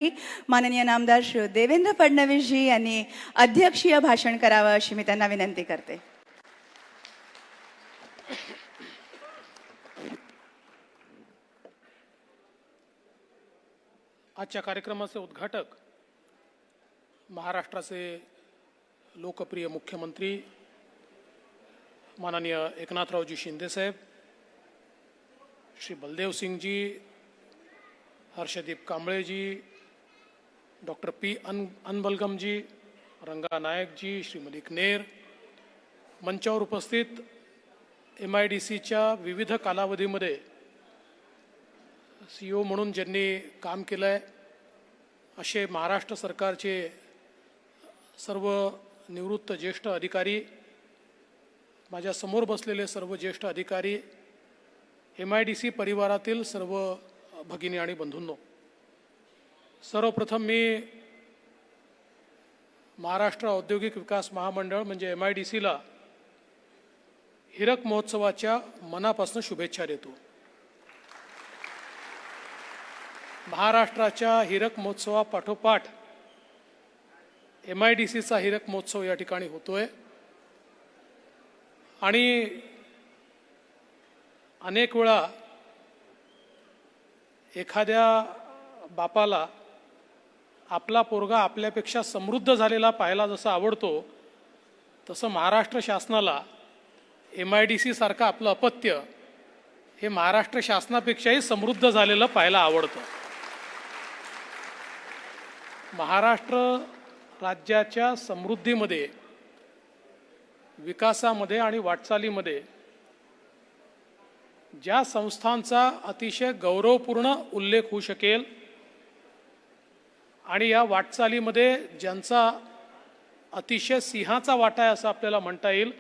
माननीय नामदार श्री देवेंद्र फडणवीस जी यांनी अध्यक्षीय भाषण करावं अशी मी त्यांना विनंती करते. आजच्या कार्यक्रमाचे उद्घाटक महाराष्ट्राचे लोकप्रिय मुख्यमंत्री माननीय एकनाथरावजी शिंदे साहेब, श्री बलदेव सिंह जी, हर्षदीप कांबळे जी, डॉक्टर पी अनबलगम जी, रंगा नायक जी, श्री मलिक नेर, मंचावर उपस्थित MIDCच्या विविध कालावधीमध्ये CEO म्हणून ज्यांनी काम केलं आहे असे महाराष्ट्र सरकारचे सर्व निवृत्त ज्येष्ठ अधिकारी, माझ्या समोर बसलेले सर्व ज्येष्ठ अधिकारी, MIDC परिवारातील सर्व भगिनी आणि बंधूंनो, सर्वप्रथम मी महाराष्ट्र औद्योगिक विकास महामंडळ म्हणजे MIDCला हीरक महोत्सवाच्या मनापासून शुभेच्छा देतो. महाराष्ट्राच्या हीरक महोत्सवापाठोपाठ MIDCचा हीरक महोत्सव या ठिकाणी होतोय आणि अनेक वेळा एखाद्या बापाला आपला पोरगा आपल्यापेक्षा समृद्ध झालेला पाहायला जसं आवडतो तसं महाराष्ट्र शासनाला MIDC सारखं आपलं अपत्य हे महाराष्ट्र शासनापेक्षाही समृद्ध झालेलं पाहायला आवडतं. महाराष्ट्र राज्याच्या समृद्धीमध्ये, विकासामध्ये आणि वाटचालीमध्ये ज्या संस्थांचा अतिशय गौरवपूर्ण उल्लेख होऊ शकेल आणि या वाटचालीमध्ये ज्यांचा अतिशय सिंहाचा वाटा आहे असं आपल्याला म्हणता येईल,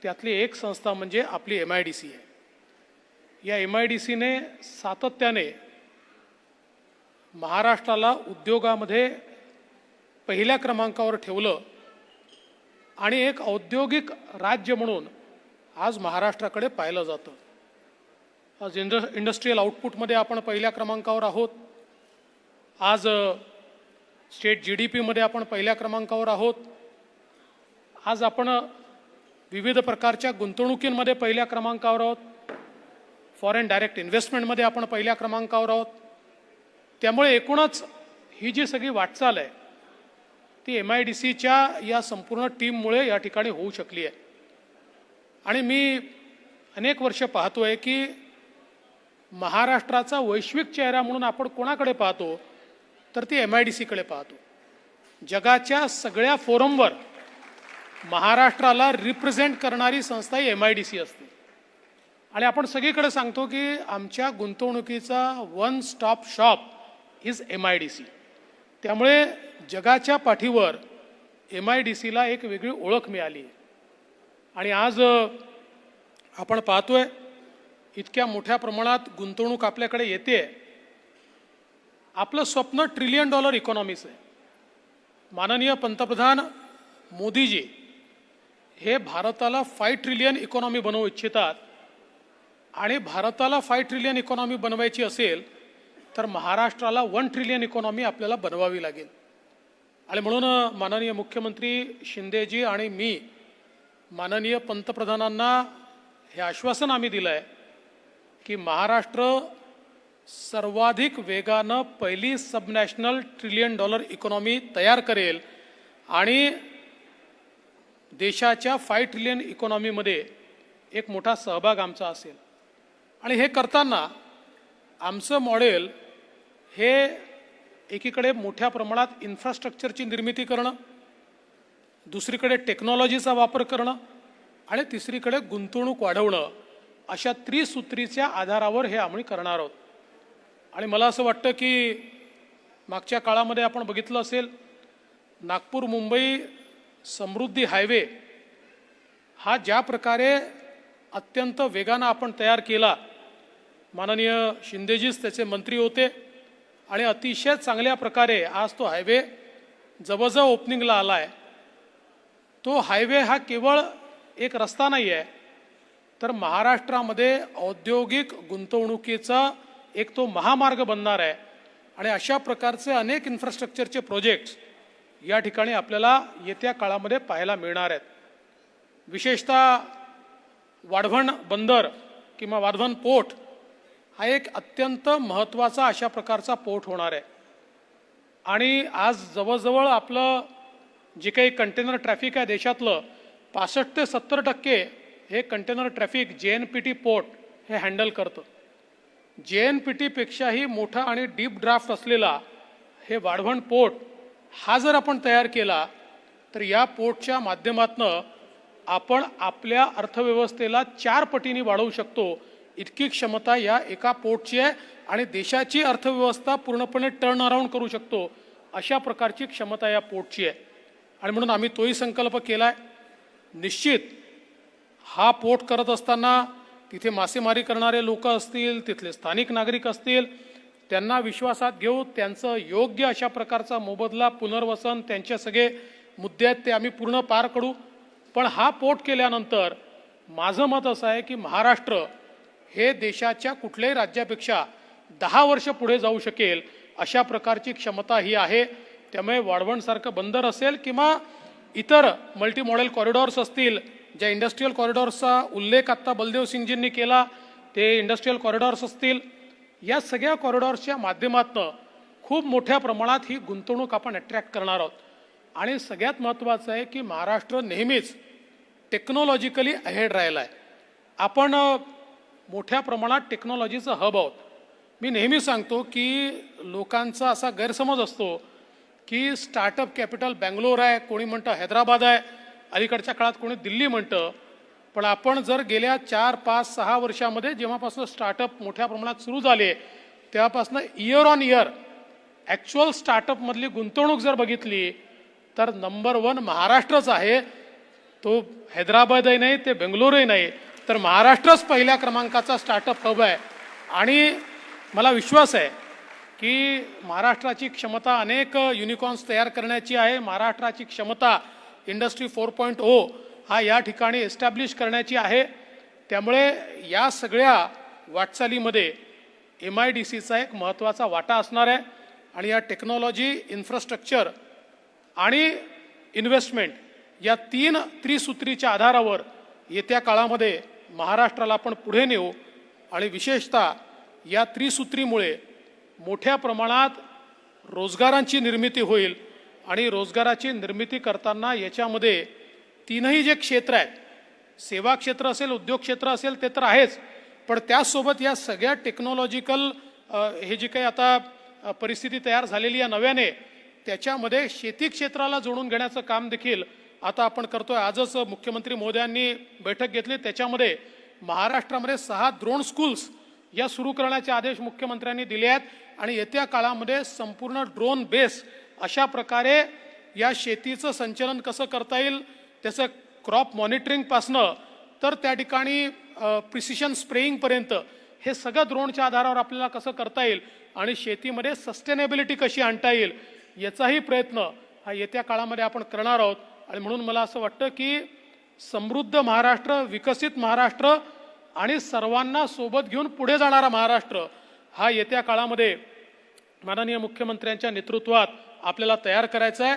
त्यातली एक संस्था म्हणजे आपली MIDC आहे. या MIDCने सातत्याने महाराष्ट्राला उद्योगामध्ये पहिल्या क्रमांकावर ठेवलं आणि एक औद्योगिक राज्य म्हणून आज महाराष्ट्राकडे पाहिलं जातं. आज इंडस्ट्रियल आउटपुटमध्ये आपण पहिल्या क्रमांकावर आहोत. आज स्टेट GDP मध्ये आपण पहिल्या क्रमांकावर आहोत. आज आपण विविध प्रकारच्या गुंतवणुकींमध्ये पहिल्या क्रमांकावर आहोत. फॉरेन डायरेक्ट इन्व्हेस्टमेंटमध्ये आपण पहिल्या क्रमांकावर आहोत. त्यामुळे एकूणच ही जी सगळी वाटचाल आहे ती MIDCच्या या संपूर्ण टीममुळे या ठिकाणी होऊ शकली आहे. आणि मी अनेक वर्ष पाहतोय की महाराष्ट्राचा वैश्विक चेहरा म्हणून आपण कोणाकडे पाहतो तर ती MIDCकडे पाहतो. जगाच्या सगळ्या फोरमवर महाराष्ट्राला रिप्रेझेंट करणारी संस्था ही MIDC असते आणि आपण सगळीकडे सांगतो की आमच्या गुंतवणुकीचा one stop shop is MIDC. त्यामुळे जगाच्या पाठीवर MIDCला एक वेगळी ओळख मिळाली आहे. आणि आज आपण पाहतोय इतक्या मोठ्या प्रमाणात गुंतवणूक आपल्याकडे येते. आपलं स्वप्न $1 ट्रिलियन इकॉनॉमीचं आहे. माननीय पंतप्रधान मोदीजी हे भारताला 5 ट्रिलियन इकॉनॉमी बनवू इच्छितात आणि भारताला 5 ट्रिलियन इकॉनॉमी बनवायची असेल तर महाराष्ट्राला 1 ट्रिलियन इकॉनॉमी आपल्याला बनवावी लागेल. आणि म्हणून माननीय मुख्यमंत्री शिंदेजी आणि मी माननीय पंतप्रधानांना हे आश्वासन आम्ही दिलं आहे की महाराष्ट्र सर्वाधिक वेगानं पहिली सबनॅशनल $1 ट्रिलियन इकॉनॉमी तयार करेल आणि देशाच्या 5 ट्रिलियन इकॉनॉमीमध्ये एक मोठा सहभाग आमचा असेल. आणि हे करताना आमचं मॉडेल हे एकीकडे मोठ्या प्रमाणात इन्फ्रास्ट्रक्चरची निर्मिती करणं, दुसरीकडे टेक्नॉलॉजीचा वापर करणं आणि तिसरीकडे गुंतवणूक वाढवणं, अशा त्रिसूत्रीच्या आधारावर हे आम्ही करणार आहोत. आणि मला असं वाटतं की मागच्या काळामध्ये आपण बघितलं असेल नागपूर मुंबई समृद्धी हायवे हा ज्या प्रकारे अत्यंत वेगानं आपण तयार केला, माननीय शिंदेजीच त्याचे मंत्री होते आणि अतिशय चांगल्या प्रकारे आज तो हायवे जवळजवळ ओपनिंगला आला आहे. तो हायवे हा केवळ एक रस्ता नाही आहे तर महाराष्ट्रामध्ये औद्योगिक गुंतवणुकीचा एक तो महामार्ग बनणार आहे आणि अशा प्रकारचे अनेक इन्फ्रास्ट्रक्चरचे प्रोजेक्ट्स या ठिकाणी आपल्याला येत्या काळामध्ये पाहायला मिळणार आहेत. विशेषतः वाढवण बंदर किंवा वाढवण पोर्ट हा एक अत्यंत महत्त्वाचा अशा प्रकारचा पोर्ट होणार आहे. आणि आज जवळजवळ आपलं जे काही कंटेनर ट्रॅफिक आहे देशातलं 65 ते 70% हे कंटेनर ट्रॅफिक JNPT पोर्ट हे हँडल करतं. JNPT पेक्षाही मोठा आणि डीप ड्राफ्ट असलेला हे वाढवण पोर्ट हा जर आपण तयार केला तर या पोर्टच्या माध्यमातून आपण आपल्या अर्थव्यवस्थेला 4 पटीने वाढवू शकतो इतकी क्षमता या एका पोर्टची आहे. आणि देशाची अर्थव्यवस्था पूर्णपणे टर्न अराउंड करू शकतो अशा प्रकारची क्षमता या पोर्टची आहे. आणि म्हणून आम्ही तोही संकल्प केला आहे. निश्चित हा पोर्ट करत असताना तिथे मासेमारी करणारे लोक असतील, तिथले स्थानिक नागरिक असतील, त्यांना विश्वासात घेऊ, त्यांचं योग्य अशा प्रकारचा मोबदला, पुनर्वसन, त्यांचे सगळे मुद्दे आहेत ते आम्ही पूर्ण पार करू. पण हा पोर्ट केल्यानंतर माझं मत असं आहे की महाराष्ट्र हे देशाच्या कुठल्याही राज्यापेक्षा 10 वर्ष पुढे जाऊ शकेल अशा प्रकारची क्षमता ही आहे. त्यामुळे वाढवणसारखं बंदर असेल किंवा इतर मल्टी मॉडेल कॉरिडॉर्स असतील, ज्या इंडस्ट्रीयल कॉरिडॉर्सचा उल्लेख आत्ता बलदेव सिंगजींनी केला ते इंडस्ट्रीयल कॉरिडॉर्स असतील, या सगळ्या कॉरिडॉर्सच्या माध्यमातून खूप मोठ्या प्रमाणात ही गुंतवणूक आपण अट्रॅक्ट करणार आहोत. आणि सगळ्यात महत्त्वाचं आहे की महाराष्ट्र नेहमीच टेक्नॉलॉजिकली अहेड राहिला आहे. आपण मोठ्या प्रमाणात टेक्नॉलॉजीचं हब आहोत. मी नेहमी सांगतो की लोकांचा असा गैरसमज असतो की स्टार्टअप कॅपिटल बँगलोर आहे, कोणी म्हणतं हैदराबाद आहे, अलीकडच्या काळात कोणी दिल्ली म्हणतं. पण आपण जर गेल्या 4, 5, 6 वर्षामध्ये जेव्हापासून स्टार्टअप मोठ्या प्रमाणात सुरू झाले तेव्हापासून इयर ऑन इयर ॲक्च्युअल स्टार्टअपमधली गुंतवणूक जर बघितली तर नंबर 1 महाराष्ट्रच आहे. तो हैदराबादही नाही, ते बेंगलोरही नाही, तर महाराष्ट्रच पहिल्या क्रमांकाचा स्टार्टअप हब आहे. आणि मला विश्वास आहे की महाराष्ट्राची क्षमता अनेक युनिकॉर्न्स तयार करण्याची आहे. महाराष्ट्राची क्षमता इंडस्ट्री 4.0 हा या ठिकाणी एस्टॅब्लिश करण्याची आहे. त्यामुळे या सगळ्या वाटचालीमध्ये MIDCचा एक महत्त्वाचा वाटा असणार आहे. आणि या टेक्नॉलॉजी, इन्फ्रास्ट्रक्चर आणि इन्व्हेस्टमेंट या 3 त्रिसूत्रीच्या आधारावर येत्या काळामध्ये महाराष्ट्राला आपण पुढे नेऊ. आणि विशेषतः या त्रिसूत्रीमुळे मोठ्या प्रमाणात रोजगारांची निर्मिती होईल. आणि रोजगाराची निर्मिती करताना याच्यामध्ये 3ही जे क्षेत्र आहेत, सेवा क्षेत्र असेल, उद्योग क्षेत्र असेल, ते तर आहेच, पण त्याचसोबत या सगळ्या टेक्नॉलॉजिकल हे जी काही आता परिस्थिती तयार झालेली आहे नव्याने, त्याच्यामध्ये शेती क्षेत्राला जोडून घेण्याचं काम देखील आता आपण करतोय. आजच मुख्यमंत्री महोदयांनी बैठक घेतली, त्याच्यामध्ये महाराष्ट्रामध्ये 6 ड्रोन स्कूल्स या सुरू करण्याचे आदेश मुख्यमंत्र्यांनी दिले आहेत. आणि येत्या काळामध्ये संपूर्ण ड्रोन बेस अशा प्रकारे या शेतीचं संचलन कसं करता येईल, त्याचं क्रॉप मॉनिटरिंगपासनं तर त्या ठिकाणी प्रिसिशन स्प्रेईंगपर्यंत हे सगळं ड्रोनच्या आधारावर आपल्याला कसं करता येईल आणि शेतीमध्ये सस्टेनेबिलिटी कशी आणता येईल याचाही प्रयत्न हा येत्या काळामध्ये आपण करणार आहोत. आणि म्हणून मला असं वाटतं की समृद्ध महाराष्ट्र, विकसित महाराष्ट्र आणि सर्वांना सोबत घेऊन पुढे जाणारा महाराष्ट्र हा येत्या काळामध्ये माननीय मुख्यमंत्र्यांच्या नेतृत्वात आपल्याला तयार करायचा आहे.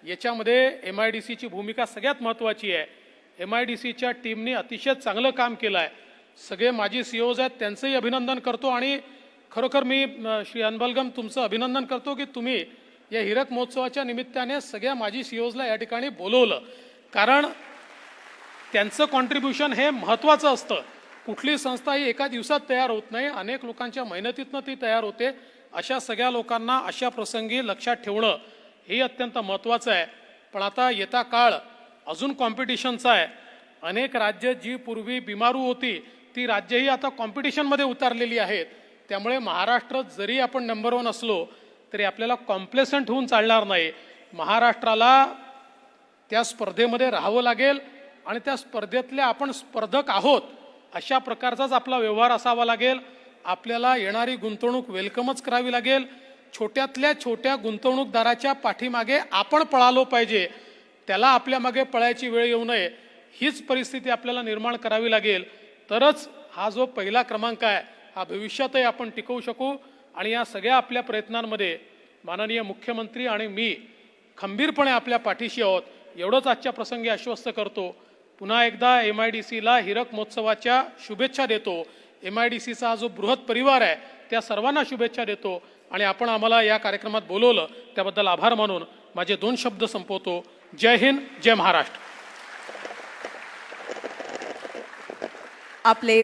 याच्यामध्ये MIDCची भूमिका सगळ्यात महत्त्वाची आहे. MIDCच्या टीमने अतिशय चांगलं काम केलं आहे. सगळे माजी CEOज आहेत, त्यांचंही अभिनंदन करतो. आणि खरोखर मी श्री अनबलगम तुमचं अभिनंदन करतो की तुम्ही या हीरक महोत्सवाच्या निमित्ताने सगळ्या माजी CEOजला या ठिकाणी बोलवलं. कारण त्यांचं कॉन्ट्रीब्युशन हे महत्त्वाचं असतं. कुठली संस्था ही एका दिवसात तयार होत नाही, अनेक लोकांच्या मेहनतीतनं ती तयार होते. अशा सगळ्या लोकांना अशा प्रसंगी लक्षात ठेवणं हे अत्यंत महत्त्वाचं आहे. पण आता येता काळ अजून कॉम्पिटिशनचा आहे. अनेक राज्य जी पूर्वी बिमारू होती ती राज्यही आता कॉम्पिटिशनमध्ये उतरलेली आहेत. त्यामुळे महाराष्ट्र जरी आपण नंबर 1 असलो तरी आपल्याला कॉम्प्लेसंट होऊन चालणार नाही. महाराष्ट्राला त्या स्पर्धेमध्ये राहावं लागेल आणि त्या स्पर्धेतले आपण स्पर्धक आहोत अशा प्रकारचाच आपला व्यवहार असावा लागेल. आपल्याला येणारी गुंतवणूक वेलकमच करावी लागेल. छोट्यातल्या छोट्या गुंतवणूकदाराच्या पाठीमागे आपण पळालो पाहिजे, त्याला आपल्या मागे पळायची वेळ येऊ नये, हीच परिस्थिती आपल्याला निर्माण करावी लागेल. तरच हा जो पहिला क्रमांक आहे हा भविष्यातही आपण टिकवू शकू. आणि या सगळ्या आपल्या प्रयत्नांमध्ये माननीय मुख्यमंत्री आणि मी खंबीरपणे आपल्या पाठीशी आहोत एवढंच आजच्या प्रसंगी आश्वस्त करतो. पुन्हा एकदा MIDCला हीरक महोत्सवाच्या शुभेच्छा देतो. MIDCचा हा जो बृहत परिवार आहे त्या सर्वांना शुभेच्छा देतो आणि आपण आम्हाला या कार्यक्रमात बोलवलं त्याबद्दल आभार मानून माझे 2 शब्द संपवतो. जय हिंद, जय महाराष्ट्र. आपले